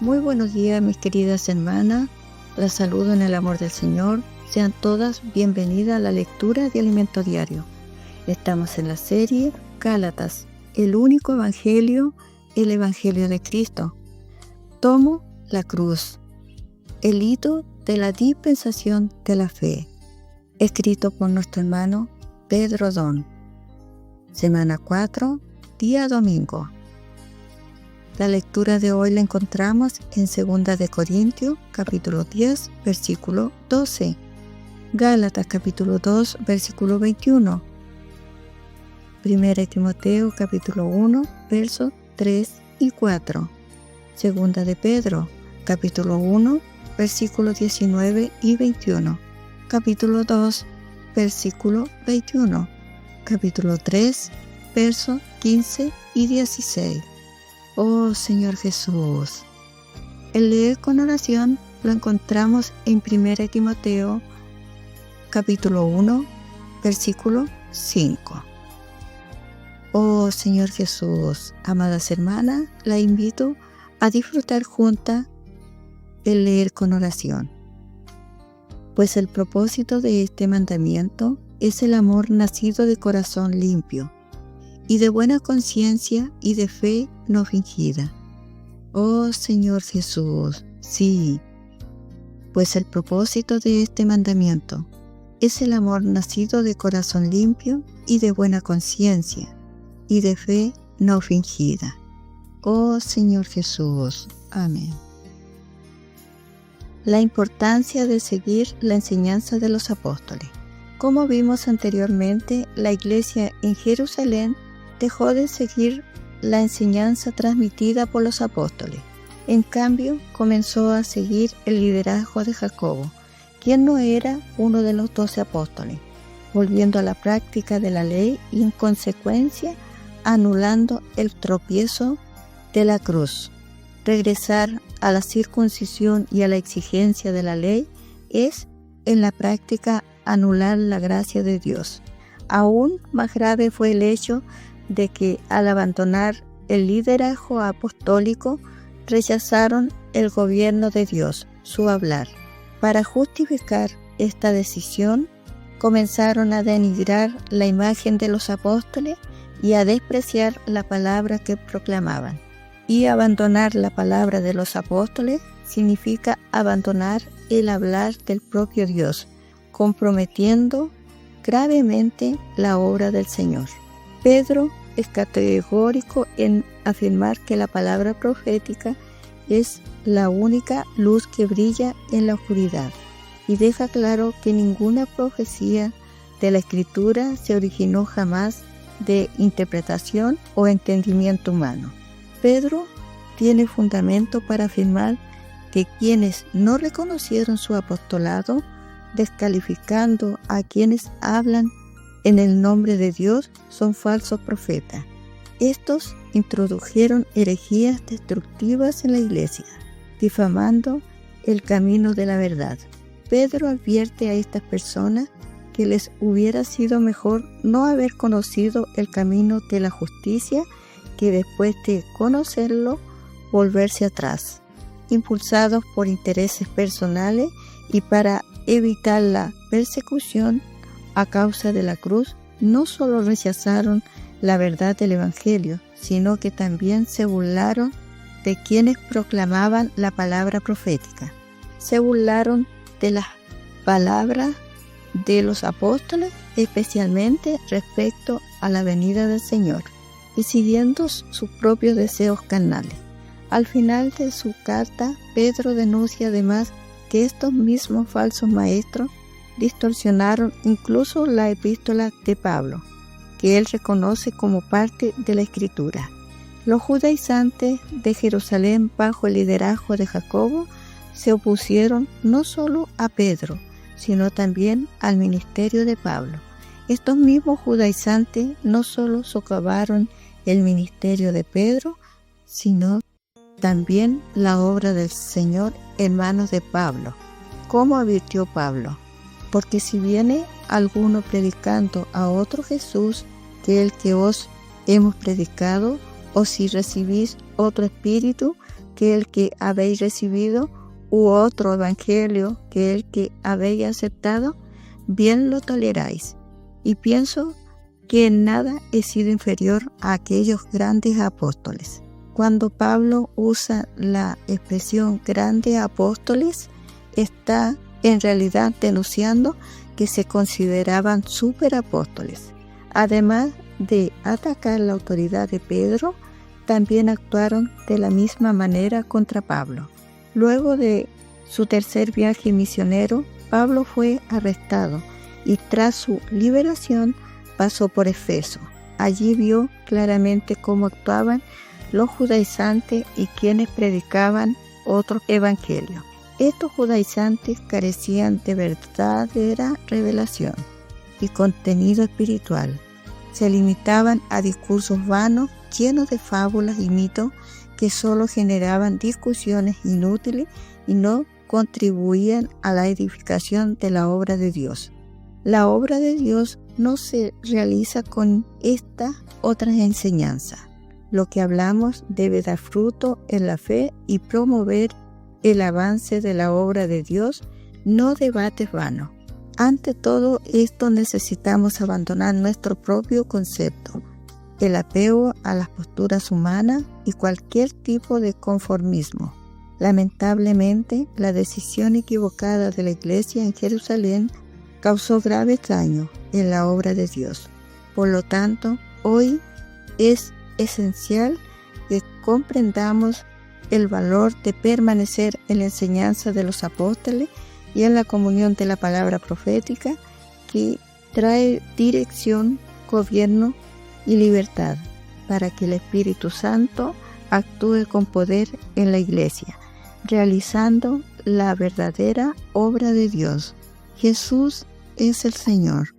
Muy buenos días, mis queridas hermanas. Las saludo en el amor del Señor. Sean todas bienvenidas a la lectura de Alimento Diario. Estamos en la serie Gálatas, el único evangelio, el evangelio de Cristo. Tomo la cruz, el hito de la dispensación de la fe, escrito por nuestro hermano Pedro Don. Semana 4, día domingo. La lectura de hoy la encontramos en 2 de Corintios, capítulo 10, versículo 12. Gálatas, capítulo 2, versículo 21. 1 Timoteo, capítulo 1, versos 3 y 4. Segunda de Pedro, capítulo 1, versículos 19 y 21. Capítulo 2, versículo 21. Capítulo 3, versos 15 y 16. Oh Señor Jesús. El leer con oración lo encontramos en 1 Timoteo, capítulo 1, versículo 5. Oh Señor Jesús, amadas hermanas, la invito a disfrutar juntas el leer con oración. Pues el propósito de este mandamiento es el amor nacido de corazón limpio, y de buena conciencia y de fe no fingida. Oh Señor Jesús, sí, pues el propósito de este mandamiento es el amor nacido de corazón limpio y de buena conciencia y de fe no fingida. Oh Señor Jesús, amén. La importancia de seguir la enseñanza de los apóstoles. Como vimos anteriormente, la iglesia en Jerusalén dejó de seguir la enseñanza transmitida por los apóstoles. En cambio, comenzó a seguir el liderazgo de Jacobo, quien no era uno de los 12 apóstoles, volviendo a la práctica de la ley y en consecuencia anulando el tropiezo de la cruz. Regresar a la circuncisión y a la exigencia de la ley es, en la práctica, anular la gracia de Dios. Aún más grave fue el hecho de que al abandonar el liderazgo apostólico rechazaron el gobierno de Dios, su hablar. Para justificar esta decisión, comenzaron a denigrar la imagen de los apóstoles y a despreciar la palabra que proclamaban. Y abandonar la palabra de los apóstoles significa abandonar el hablar del propio Dios, comprometiendo gravemente la obra del Señor. Pedro es categórico en afirmar que la palabra profética es la única luz que brilla en la oscuridad y deja claro que ninguna profecía de la Escritura se originó jamás de interpretación o entendimiento humano. Pedro tiene fundamento para afirmar que quienes no reconocieron su apostolado, descalificando a quienes hablan en el nombre de Dios, son falsos profetas. Estos introdujeron herejías destructivas en la iglesia, difamando el camino de la verdad. Pedro advierte a estas personas que les hubiera sido mejor no haber conocido el camino de la justicia que después de conocerlo volverse atrás, impulsados por intereses personales y para evitar la persecución a causa de la cruz. No solo rechazaron la verdad del Evangelio, sino que también se burlaron de quienes proclamaban la palabra profética. Se burlaron de las palabras de los apóstoles, especialmente respecto a la venida del Señor, y siguiendo sus propios deseos carnales. Al final de su carta, Pedro denuncia además que estos mismos falsos maestros distorsionaron incluso la epístola de Pablo, que él reconoce como parte de la Escritura. Los judaizantes de Jerusalén, bajo el liderazgo de Jacobo, se opusieron no solo a Pedro, sino también al ministerio de Pablo. Estos mismos judaizantes no solo socavaron el ministerio de Pedro, sino también la obra del Señor en manos de Pablo. ¿Cómo advirtió Pablo? Porque si viene alguno predicando a otro Jesús que el que os hemos predicado, o si recibís otro espíritu que el que habéis recibido, u otro evangelio que el que habéis aceptado, bien lo toleráis. Y pienso que en nada he sido inferior a aquellos grandes apóstoles. Cuando Pablo usa la expresión grandes apóstoles, está en realidad denunciando que se consideraban superapóstoles. Además de atacar la autoridad de Pedro, también actuaron de la misma manera contra Pablo. Luego de su tercer viaje misionero, Pablo fue arrestado y tras su liberación pasó por Efeso. Allí vio claramente cómo actuaban los judaizantes y quienes predicaban otro evangelio. Estos judaizantes carecían de verdadera revelación y contenido espiritual. Se limitaban a discursos vanos llenos de fábulas y mitos que solo generaban discusiones inútiles y no contribuían a la edificación de la obra de Dios. La obra de Dios no se realiza con esta otra enseñanza. Lo que hablamos debe dar fruto en la fe y promover el avance de la obra de Dios, no debates vanos. Ante todo esto necesitamos abandonar nuestro propio concepto, el apego a las posturas humanas y cualquier tipo de conformismo. Lamentablemente, la decisión equivocada de la Iglesia en Jerusalén causó graves daños en la obra de Dios. Por lo tanto, hoy es esencial que comprendamos el valor de permanecer en la enseñanza de los apóstoles y en la comunión de la palabra profética que trae dirección, gobierno y libertad para que el Espíritu Santo actúe con poder en la Iglesia, realizando la verdadera obra de Dios. Jesús es el Señor.